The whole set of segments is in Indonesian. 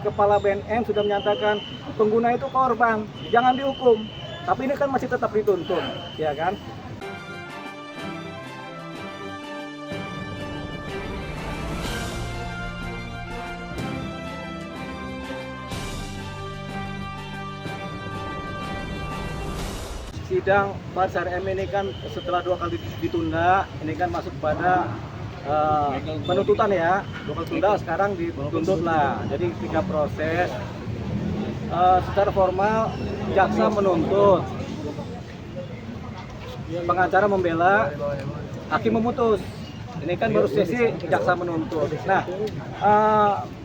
Kepala BNN sudah menyatakan pengguna itu korban, jangan dihukum. Tapi ini kan masih tetap dituntut, ya kan? Sidang Faris RM ini kan setelah 2 kali ditunda, ini kan masuk pada penuntutan ya, 2 kali tunda, sekarang dituntut lah. Jadi 3 proses. Secara formal jaksa menuntut, pengacara membela, hakim memutus. Ini kan baru sesi jaksa menuntut. Nah,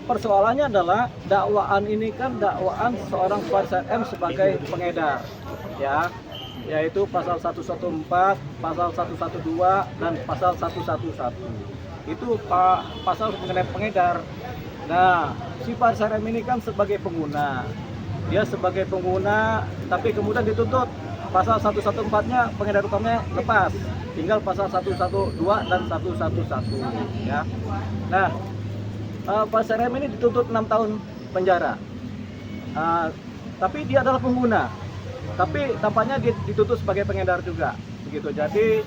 persoalannya adalah dakwaan ini kan dakwaan seorang Faris RM sebagai pengedar, ya, yaitu pasal 114, pasal 112, dan pasal 111. Itu pasal mengenai pengedar. Nah, si Faris RM ini kan sebagai pengguna. Dia sebagai pengguna, tapi kemudian dituntut pasal 114-nya pengedar utamanya lepas. Tinggal pasal 112 dan 111, ya. Nah, Faris RM ini dituntut 6 tahun penjara. Tapi dia adalah pengguna. Tapi tampaknya dituntut sebagai pengedar juga, begitu. Jadi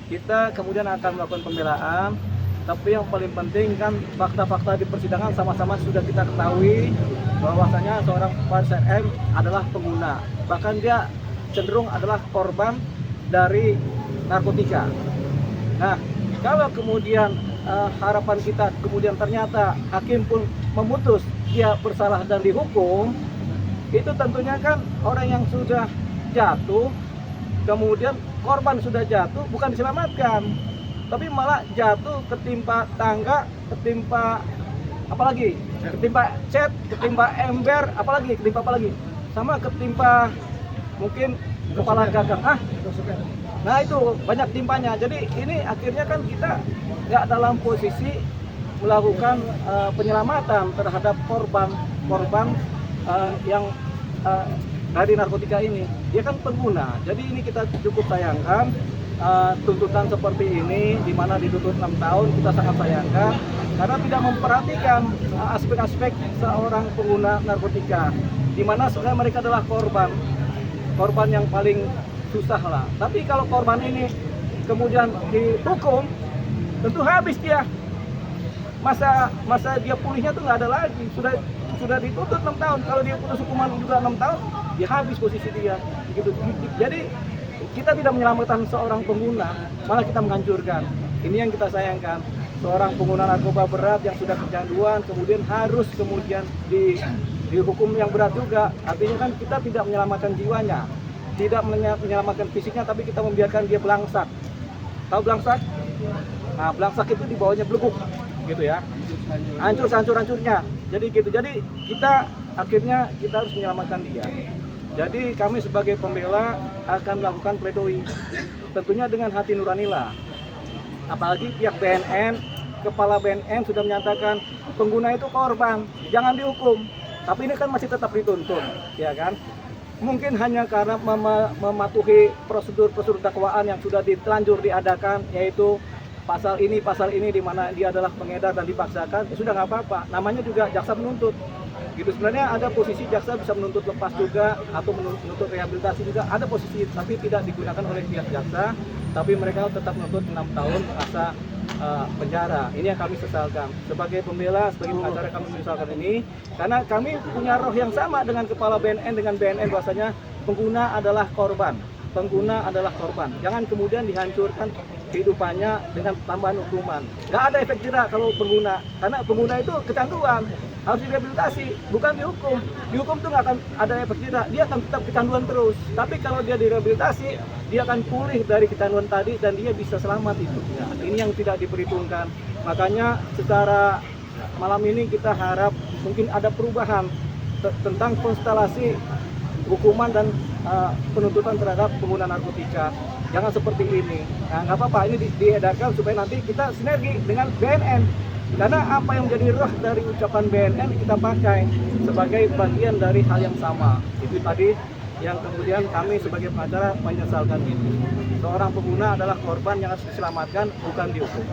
kita kemudian akan melakukan pembelaan, tapi yang paling penting kan fakta-fakta di persidangan sama-sama sudah kita ketahui bahwasanya seorang Faris RM adalah pengguna, bahkan dia cenderung adalah korban dari narkotika. Nah, kalau kemudian harapan kita kemudian ternyata hakim pun memutus dia bersalah dan dihukum, itu tentunya kan orang yang sudah jatuh, kemudian korban sudah jatuh, bukan diselamatkan, tapi malah jatuh ketimpa tangga, ketimpa apalagi, ketimpa cat, ketimpa ember, ketimpa apalagi, sama ketimpa mungkin kepala gagang. Nah itu banyak timpanya. Jadi ini akhirnya kan kita nggak dalam posisi melakukan penyelamatan terhadap korban yang dari narkotika ini. Dia kan pengguna. Jadi ini kita cukup sayangkan tuntutan seperti ini, di mana dituntut 6 tahun, kita sangat sayangkan karena tidak memperhatikan aspek-aspek seorang pengguna narkotika, di mana sebenarnya mereka adalah korban yang paling susah lah. Tapi kalau korban ini kemudian dihukum, tentu habis dia. Masa dia pulihnya tuh nggak ada lagi. Sudah dituntut 6 tahun. Kalau dia putus hukuman juga 6 tahun, dia habis posisi dia. Gitu. Jadi kita tidak menyelamatkan seorang pengguna, malah kita menghancurkan. Ini yang kita sayangkan. Seorang pengguna narkoba berat yang sudah kecanduan kemudian harus dihukum yang berat juga. Artinya kan kita tidak menyelamatkan jiwanya, tidak menyelamatkan fisiknya, tapi kita membiarkan dia belangsak. Tahu belangsak? Nah, belangsak itu di bawahnya beleguk, gitu ya. Hancur-hancurnya. Jadi gitu. Jadi kita akhirnya kita harus menyelamatkan dia. Jadi kami sebagai pembela akan melakukan pledoi, tentunya dengan hati nuranilah. Apalagi pihak BNN, kepala BNN sudah menyatakan pengguna itu korban, jangan dihukum. Tapi ini kan masih tetap dituntut, ya kan? Mungkin hanya karena mematuhi prosedur dakwaan yang sudah telanjur diadakan, yaitu pasal ini di mana dia adalah pengedar dan dipaksakan, ya sudah nggak apa-apa. Namanya juga jaksa menuntut. Gitu, sebenarnya ada posisi jaksa bisa menuntut lepas juga atau menuntut rehabilitasi juga, ada posisi, tapi tidak digunakan oleh pihak jaksa, tapi mereka tetap menuntut 6 tahun masa penjara. Ini yang kami sesalkan. Sebagai pembela, sebagai pengacara kami menyesal ini karena kami punya roh yang sama dengan kepala BNN, dengan BNN, bahwasanya pengguna adalah korban. Pengguna adalah korban. Jangan kemudian dihancurkan kehidupannya dengan tambahan hukuman. Nggak ada efek jerah kalau pengguna, karena pengguna itu kecanduan, harus direhabilitasi, bukan dihukum. Dihukum tuh nggak akan ada efek jerah, dia akan tetap kecanduan terus. Tapi kalau dia direhabilitasi, dia akan pulih dari kecanduan tadi dan dia bisa selamat itu. Ya, ini yang tidak diperhitungkan. Makanya secara malam ini kita harap mungkin ada perubahan tentang konstelasi hukuman dan penuntutan terhadap pengguna narkotika. Jangan seperti ini. Nah, nggak apa-apa, ini diedarkan supaya nanti kita sinergi dengan BNN. Karena apa yang menjadi roh dari ucapan BNN kita pakai sebagai bagian dari hal yang sama. Itu tadi yang kemudian kami sebagai pengacara menyesalkan ini. Seorang pengguna adalah korban yang harus diselamatkan, bukan dihukum.